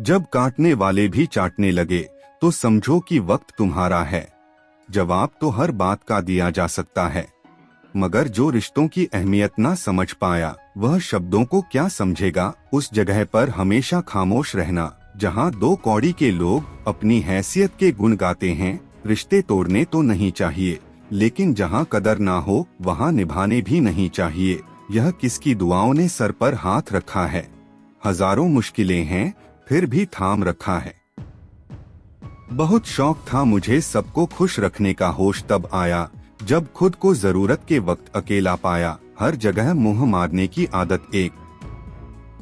जब काटने वाले भी चाटने लगे तो समझो कि वक्त तुम्हारा है। जवाब तो हर बात का दिया जा सकता है, मगर जो रिश्तों की अहमियत ना समझ पाया वह शब्दों को क्या समझेगा। उस जगह पर हमेशा खामोश रहना जहां दो कौड़ी के लोग अपनी हैसियत के गुण गाते हैं। रिश्ते तोड़ने तो नहीं चाहिए, लेकिन जहां कदर ना हो वहां निभाने भी नहीं चाहिए। यह किसकी दुआओं ने सर पर हाथ रखा है। हजारों मुश्किलें हैं फिर भी थाम रखा है। बहुत शौक था मुझे सबको खुश रखने का, होश तब आया जब खुद को जरूरत के वक्त अकेला पाया। हर जगह मुंह मारने की आदत एक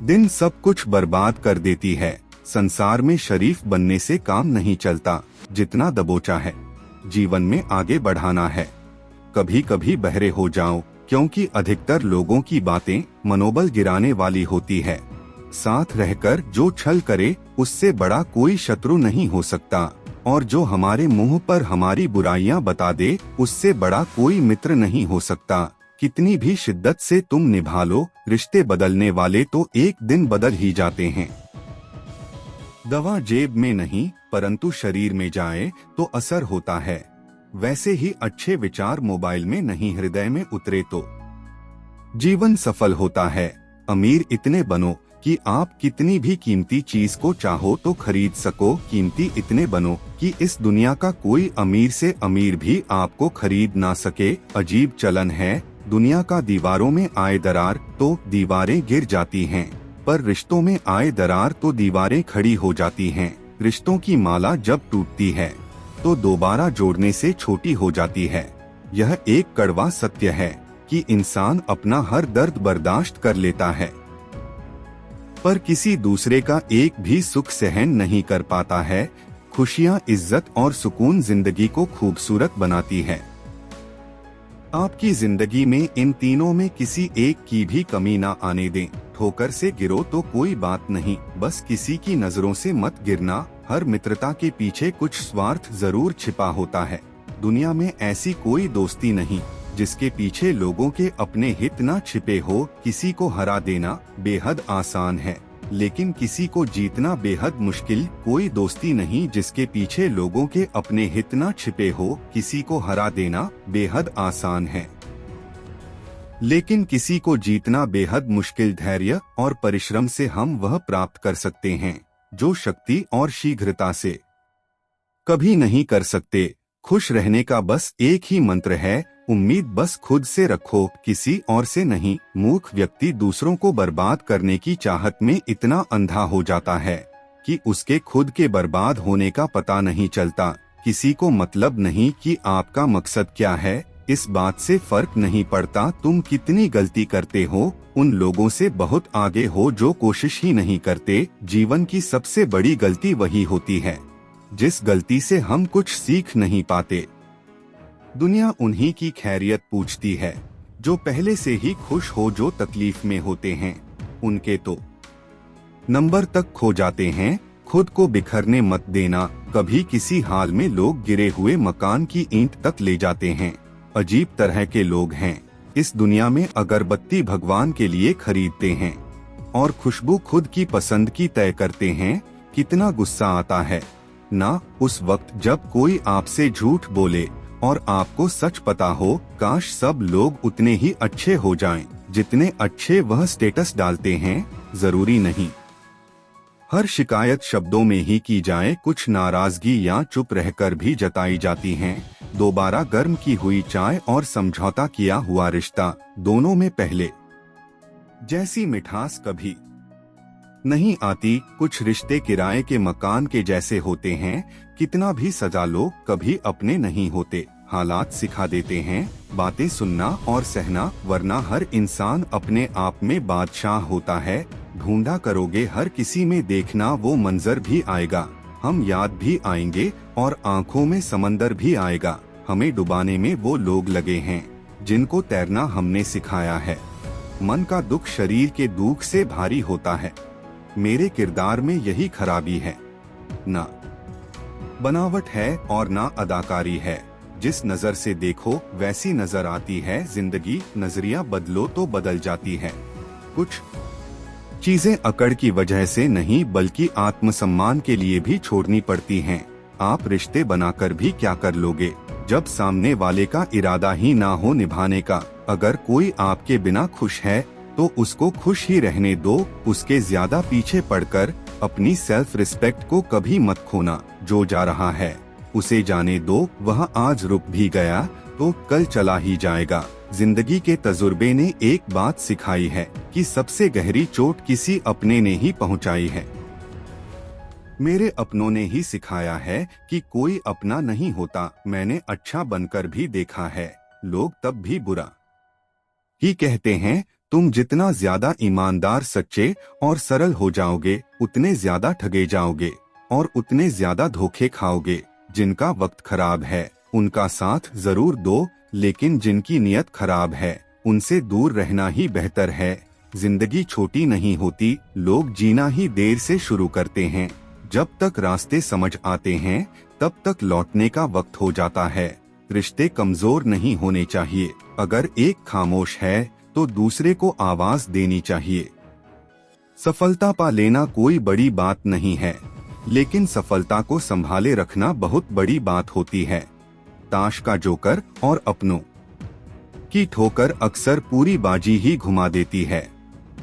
दिन सब कुछ बर्बाद कर देती है। संसार में शरीफ बनने से काम नहीं चलता, जितना दबोचा है जीवन में आगे बढ़ाना है। कभी कभी बहरे हो जाओ, क्योंकि अधिकतर लोगों की बातें मनोबल गिराने वाली होती है। साथ रहकर जो छल करे उससे बड़ा कोई शत्रु नहीं हो सकता, और जो हमारे मुंह पर हमारी बुराइयां बता दे उससे बड़ा कोई मित्र नहीं हो सकता। कितनी भी शिद्दत से तुम निभा लो, रिश्ते बदलने वाले तो एक दिन बदल ही जाते हैं। दवा जेब में नहीं परंतु शरीर में जाए तो असर होता है। वैसे ही अच्छे विचार मोबाइल में नहीं हृदय में उतरे तो जीवन सफल होता है। अमीर इतने बनो कि आप कितनी भी कीमती चीज को चाहो तो खरीद सको। कीमती इतने बनो कि इस दुनिया का कोई अमीर से अमीर भी आपको खरीद ना सके। अजीब चलन है दुनिया का, दीवारों में आए दरार तो दीवारें गिर जाती हैं, पर रिश्तों में आए दरार तो दीवारें खड़ी हो जाती हैं। रिश्तों की माला जब टूटती है तो दोबारा जोड़ने से छोटी हो जाती है। यह एक कड़वा सत्य है कि इंसान अपना हर दर्द बर्दाश्त कर लेता है, पर किसी दूसरे का एक भी सुख सहन नहीं कर पाता है। खुशियां, इज्जत और सुकून जिंदगी को खूबसूरत बनाती है। आपकी जिंदगी में इन तीनों में किसी एक की भी कमी ना आने दें। ठोकर से गिरो तो कोई बात नहीं, बस किसी की नजरों से मत गिरना। हर मित्रता के पीछे कुछ स्वार्थ जरूर छिपा होता है। दुनिया में ऐसी कोई दोस्ती नहीं जिसके पीछे लोगों के अपने हित ना छिपे हो। किसी को हरा देना बेहद आसान है, लेकिन किसी को जीतना बेहद मुश्किल। कोई दोस्ती नहीं जिसके पीछे लोगों के अपने हित ना छिपे हो। किसी को हरा देना बेहद आसान है, लेकिन किसी को जीतना बेहद मुश्किल। धैर्य और परिश्रम से हम वह प्राप्त कर सकते हैं जो शक्ति और शीघ्रता से कभी नहीं कर सकते। खुश रहने का बस एक ही मंत्र है, उम्मीद बस खुद से रखो, किसी और से नहीं। मूर्ख व्यक्ति दूसरों को बर्बाद करने की चाहत में इतना अंधा हो जाता है कि उसके खुद के बर्बाद होने का पता नहीं चलता। किसी को मतलब नहीं कि आपका मकसद क्या है। इस बात से फर्क नहीं पड़ता तुम कितनी गलती करते हो। उन लोगों से बहुत आगे हो जो कोशिश ही नहीं करते। जीवन की सबसे बड़ी गलती वही होती है जिस गलती से हम कुछ सीख नहीं पाते। दुनिया उन्हीं की खैरियत पूछती है जो पहले से ही खुश हो। जो तकलीफ में होते हैं उनके तो नंबर तक खो जाते हैं। खुद को बिखरने मत देना, कभी किसी हाल में लोग गिरे हुए मकान की ईंट तक ले जाते हैं। अजीब तरह के लोग हैं इस दुनिया में। अगरबत्ती भगवान के लिए खरीदते हैं और खुशबू खुद की पसंद की तय करते हैं। कितना गुस्सा आता है ना उस वक्त जब कोई आपसे झूठ बोले और आपको सच पता हो। काश सब लोग उतने ही अच्छे हो जाएं जितने अच्छे वह स्टेटस डालते हैं। जरूरी नहीं हर शिकायत शब्दों में ही की जाए, कुछ नाराजगी या चुप रहकर भी जताई जाती हैं। दोबारा गर्म की हुई चाय और समझौता किया हुआ रिश्ता, दोनों में पहले जैसी मिठास कभी नहीं आती। कुछ रिश्ते किराए के मकान के जैसे होते हैं, कितना भी सजा लो कभी अपने नहीं होते। हालात सिखा देते हैं बातें सुनना और सहना, वरना हर इंसान अपने आप में बादशाह होता है। ढूंढा करोगे हर किसी में, देखना वो मंजर भी आएगा। हम याद भी आएंगे और आंखों में समंदर भी आएगा। हमें डुबाने में वो लोग लगे हैं जिनको तैरना हमने सिखाया है। मन का दुख शरीर के दुख से भारी होता है। मेरे किरदार में यही खराबी है, ना बनावट है और ना अदाकारी है। जिस नजर से देखो वैसी नजर आती है जिंदगी। नजरिया बदलो तो बदल जाती है। कुछ चीजें अकड़ की वजह से नहीं बल्कि आत्मसम्मान के लिए भी छोड़नी पड़ती हैं। आप रिश्ते बनाकर भी क्या कर लोगे जब सामने वाले का इरादा ही ना हो निभाने का। अगर कोई आपके बिना खुश है तो उसको खुश ही रहने दो। उसके ज्यादा पीछे पड़कर अपनी सेल्फ रिस्पेक्ट को कभी मत खोना। जो जा रहा है उसे जाने दो, वह आज रुक भी गया तो कल चला ही जाएगा। जिंदगी के तजुर्बे ने एक बात सिखाई है कि सबसे गहरी चोट किसी अपने ने ही पहुंचाई है। मेरे अपनों ने ही सिखाया है कि कोई अपना नहीं होता। मैंने अच्छा बनकर भी देखा है, लोग तब भी बुरा ही कहते हैं। तुम जितना ज्यादा ईमानदार, सच्चे और सरल हो जाओगे उतने ज्यादा ठगे जाओगे और उतने ज्यादा धोखे खाओगे। जिनका वक्त खराब है उनका साथ जरूर दो, लेकिन जिनकी नियत खराब है उनसे दूर रहना ही बेहतर है। जिंदगी छोटी नहीं होती, लोग जीना ही देर से शुरू करते हैं। जब तक रास्ते समझ आते हैं तब तक लौटने का वक्त हो जाता है। रिश्ते कमजोर नहीं होने चाहिए। अगर एक खामोश है तो दूसरे को आवाज देनी चाहिए। सफलता पा लेना कोई बड़ी बात नहीं है, लेकिन सफलता को संभाले रखना बहुत बड़ी बात होती है। ताश का जोकर और अपनों की ठोकर अक्सर पूरी बाजी ही घुमा देती है।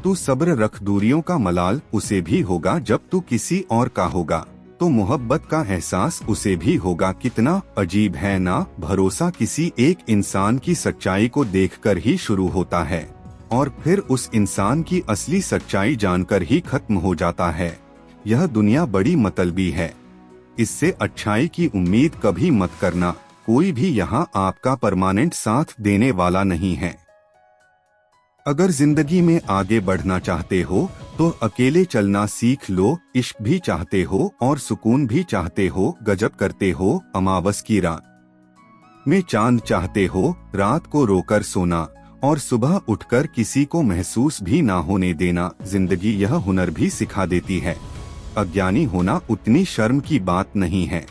तू सब्र रख, दूरियों का मलाल उसे भी होगा जब तू किसी और का होगा, तो मोहब्बत का एहसास उसे भी होगा। कितना अजीब है ना, भरोसा किसी एक इंसान की सच्चाई को देखकर ही शुरू होता है और फिर उस इंसान की असली सच्चाई जानकर ही खत्म हो जाता है। यह दुनिया बड़ी मतलबी है, इससे अच्छाई की उम्मीद कभी मत करना। कोई भी यहाँ आपका परमानेंट साथ देने वाला नहीं है। अगर जिंदगी में आगे बढ़ना चाहते हो तो अकेले चलना सीख लो। इश्क भी चाहते हो और सुकून भी चाहते हो, गजब करते हो अमावस की रात में चांद चाहते हो, रात को रोकर सोना और सुबह उठकर किसी को महसूस भी ना होने देना। जिंदगी यह हुनर भी सिखा देती है। अज्ञानी होना उतनी शर्म की बात नहीं है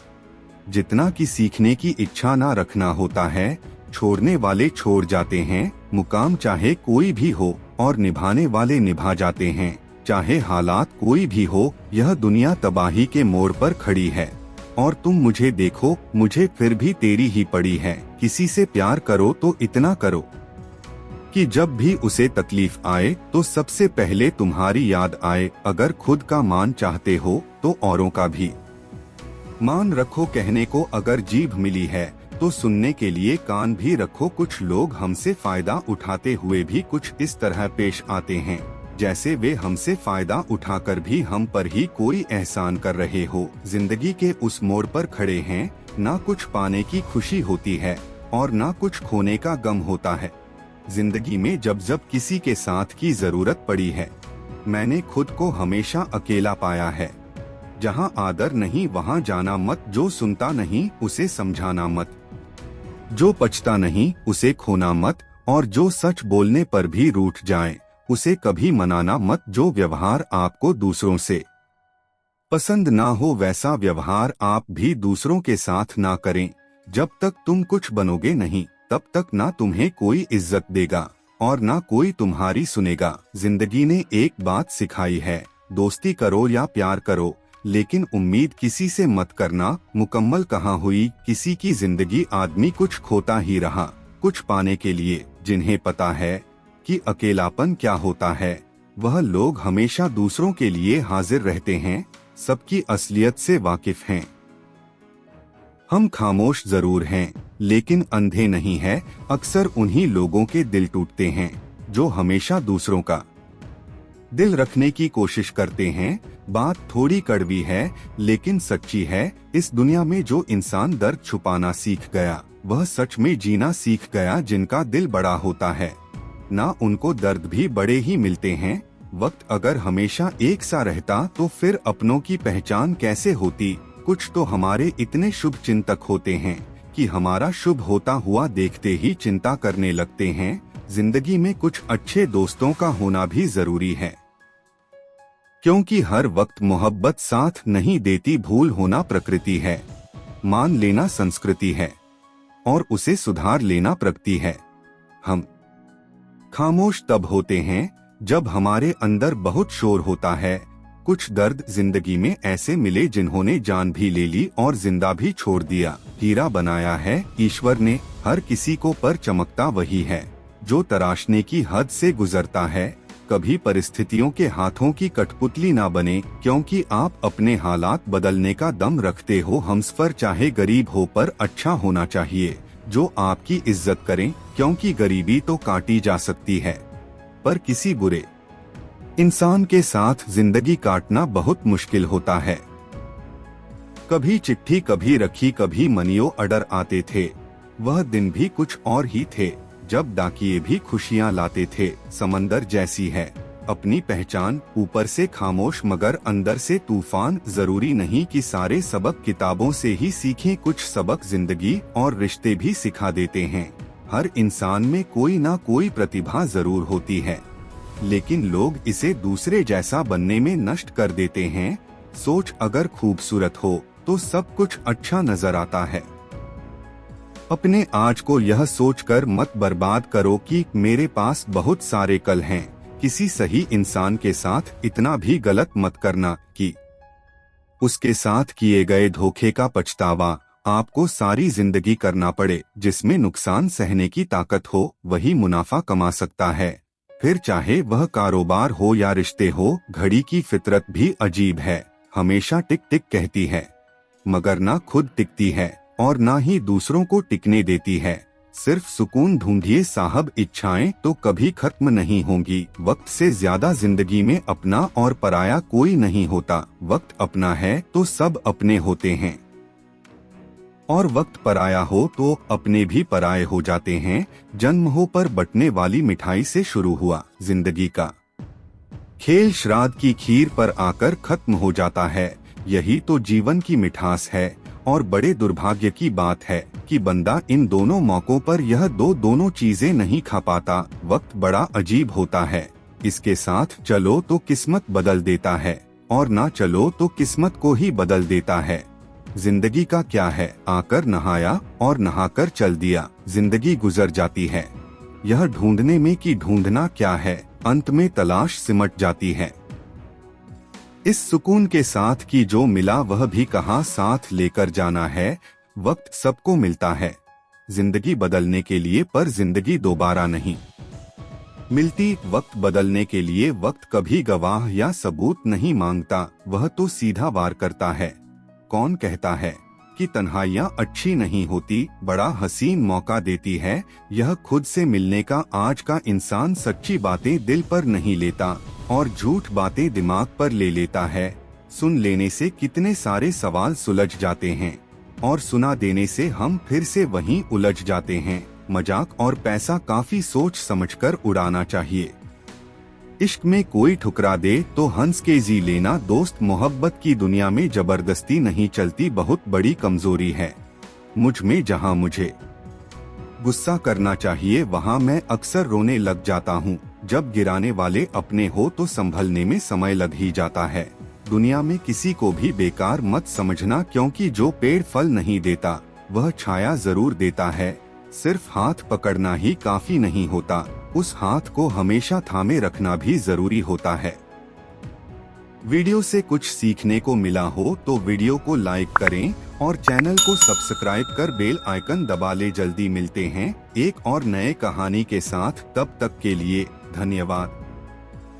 जितना कि सीखने की इच्छा ना रखना होता है। छोड़ने वाले छोड़ जाते हैं, मुकाम चाहे कोई भी हो, और निभाने वाले निभा जाते हैं, चाहे हालात कोई भी हो। यह दुनिया तबाही के मोड़ पर खड़ी है और तुम मुझे देखो, मुझे फिर भी तेरी ही पड़ी है। किसी से प्यार करो तो इतना करो कि जब भी उसे तकलीफ आए तो सबसे पहले तुम्हारी याद आए। अगर खुद का मान चाहते हो तो औरों का भी मान रखो। कहने को अगर जीभ मिली है तो सुनने के लिए कान भी रखो। कुछ लोग हमसे फायदा उठाते हुए भी कुछ इस तरह पेश आते हैं जैसे वे हमसे फायदा उठाकर भी हम पर ही कोई एहसान कर रहे हो। जिंदगी के उस मोड़ पर खड़े हैं, ना कुछ पाने की खुशी होती है और ना कुछ खोने का गम होता है। जिंदगी में जब जब किसी के साथ की जरूरत पड़ी है, मैंने खुद को हमेशा अकेला पाया है। जहाँ आदर नहीं वहाँ जाना मत, जो सुनता नहीं उसे समझाना मत, जो पचता नहीं उसे खोना मत, और जो सच बोलने पर भी रूठ जाए उसे कभी मनाना मत। जो व्यवहार आपको दूसरों से पसंद ना हो वैसा व्यवहार आप भी दूसरों के साथ ना करें। जब तक तुम कुछ बनोगे नहीं तब तक ना तुम्हें कोई इज्जत देगा और ना कोई तुम्हारी सुनेगा। जिंदगी ने एक बात सिखाई है, दोस्ती करो या प्यार करो, लेकिन उम्मीद किसी से मत करना। मुकम्मल कहाँ हुई किसी की जिंदगी, आदमी कुछ खोता ही रहा कुछ पाने के लिए। जिन्हें पता है कि अकेलापन क्या होता है, वह लोग हमेशा दूसरों के लिए हाजिर रहते हैं, सबकी असलियत से वाकिफ हैं। हम खामोश जरूर हैं लेकिन अंधे नहीं है। अक्सर उन्हीं लोगों के दिल टूटते हैं जो हमेशा दूसरों का दिल रखने की कोशिश करते हैं। बात थोड़ी कड़वी है लेकिन सच्ची है। इस दुनिया में जो इंसान दर्द छुपाना सीख गया वह सच में जीना सीख गया। जिनका दिल बड़ा होता है ना उनको दर्द भी बड़े ही मिलते हैं। वक्त अगर हमेशा एक सा रहता तो फिर अपनों की पहचान कैसे होती। कुछ तो हमारे इतने शुभ चिंतक होते हैं कि हमारा शुभ होता हुआ देखते ही चिंता करने लगते हैं। जिंदगी में कुछ अच्छे दोस्तों का होना भी जरूरी है, क्योंकि हर वक्त मोहब्बत साथ नहीं देती। भूल होना प्रकृति है, मान लेना संस्कृति है और उसे सुधार लेना प्रगति है। हम खामोश तब होते हैं जब हमारे अंदर बहुत शोर होता है, कुछ दर्द जिंदगी में ऐसे मिले जिन्होंने जान भी ले ली और जिंदा भी छोड़ दिया। हीरा बनाया है ईश्वर ने हर किसी को, पर चमकता वही है जो तराशने की हद से गुजरता है। कभी परिस्थितियों के हाथों की कठपुतली ना बने, क्योंकि आप अपने हालात बदलने का दम रखते हो। हमसफर चाहे गरीब हो पर अच्छा होना चाहिए, जो आपकी इज्जत करें, क्योंकि गरीबी तो काटी जा सकती है, पर किसी बुरे इंसान के साथ जिंदगी काटना बहुत मुश्किल होता है। कभी चिट्ठी, कभी रखी, कभी मनियो ऑर्डर आते थे। वह दिन भी कुछ और ही थे जब डाकिये भी खुशियां लाते थे। समंदर जैसी है अपनी पहचान, ऊपर से खामोश मगर अंदर से तूफान। जरूरी नहीं कि सारे सबक किताबों से ही सीखें, कुछ सबक जिंदगी और रिश्ते भी सिखा देते हैं। हर इंसान में कोई ना कोई प्रतिभा जरूर होती है, लेकिन लोग इसे दूसरे जैसा बनने में नष्ट कर देते हैं। सोच अगर खूबसूरत हो तो सब कुछ अच्छा नजर आता है। अपने आज को यह सोचकर मत बर्बाद करो कि मेरे पास बहुत सारे कल हैं। किसी सही इंसान के साथ इतना भी गलत मत करना कि उसके साथ किए गए धोखे का पछतावा आपको सारी जिंदगी करना पड़े। जिसमें नुकसान सहने की ताकत हो वही मुनाफा कमा सकता है, फिर चाहे वह कारोबार हो या रिश्ते हो। घड़ी की फितरत भी अजीब है, हमेशा टिक टिक कहती है मगर ना खुद टिकती है और ना ही दूसरों को टिकने देती है। सिर्फ सुकून ढूंढिए साहब, इच्छाएं तो कभी खत्म नहीं होंगी। वक्त से ज्यादा जिंदगी में अपना और पराया कोई नहीं होता। वक्त अपना है तो सब अपने होते हैं, और वक्त पराया हो तो अपने भी पराये हो जाते हैं। जन्म हो पर बंटने वाली मिठाई से शुरू हुआ जिंदगी का खेल, श्राद्ध की खीर पर आकर खत्म हो जाता है। यही तो जीवन की मिठास है, और बड़े दुर्भाग्य की बात है कि बंदा इन दोनों मौकों पर यह दोनों चीजें नहीं खा पाता। वक्त बड़ा अजीब होता है, इसके साथ चलो तो किस्मत बदल देता है, और ना चलो तो किस्मत को ही बदल देता है। जिंदगी का क्या है, आकर नहाया और नहाकर चल दिया, जिंदगी गुजर जाती है। यह ढूंढने में कि ढूंढना क्या है, अंत में तलाश सिमट जाती है। इस सुकून के साथ कि जो मिला वह भी कहाँ साथ लेकर जाना है। वक्त सबको मिलता है जिंदगी बदलने के लिए, पर जिंदगी दोबारा नहीं मिलती वक्त बदलने के लिए। वक्त कभी गवाह या सबूत नहीं मांगता, वह तो सीधा वार करता है। कौन कहता है कि तन्हाइयाँ अच्छी नहीं होती, बड़ा हसीन मौका देती है। यह खुद से मिलने का आज का इंसान सच्ची बातें दिल पर नहीं लेता और झूठ बातें दिमाग पर ले लेता है। सुन लेने से कितने सारे सवाल सुलझ जाते हैं, और सुना देने से हम फिर से वहीं उलझ जाते हैं। मजाक और पैसा काफी सोच समझकर उड़ाना चाहिए। इश्क में कोई ठुकरा दे तो हंस के जी लेना। दोस्त मोहब्बत की दुनिया में जबरदस्ती नहीं चलती, बहुत बड़ी कमजोरी है मुझ में। जहाँ मुझे गुस्सा करना चाहिए वहाँ मैं अक्सर रोने लग जाता हूँ। जब गिराने वाले अपने हो तो संभलने में समय लग ही जाता है। दुनिया में किसी को भी बेकार मत समझना, क्योंकि जो पेड़ फल नहीं देता वह छाया जरूर देता है। सिर्फ हाथ पकड़ना ही काफी नहीं होता, उस हाथ को हमेशा थामे रखना भी जरूरी होता है। वीडियो से कुछ सीखने को मिला हो तो वीडियो को लाइक करें और चैनल को सब्सक्राइब कर बेल आइकन दबा ले। जल्दी मिलते हैं एक और नए कहानी के साथ, तब तक के लिए धन्यवाद।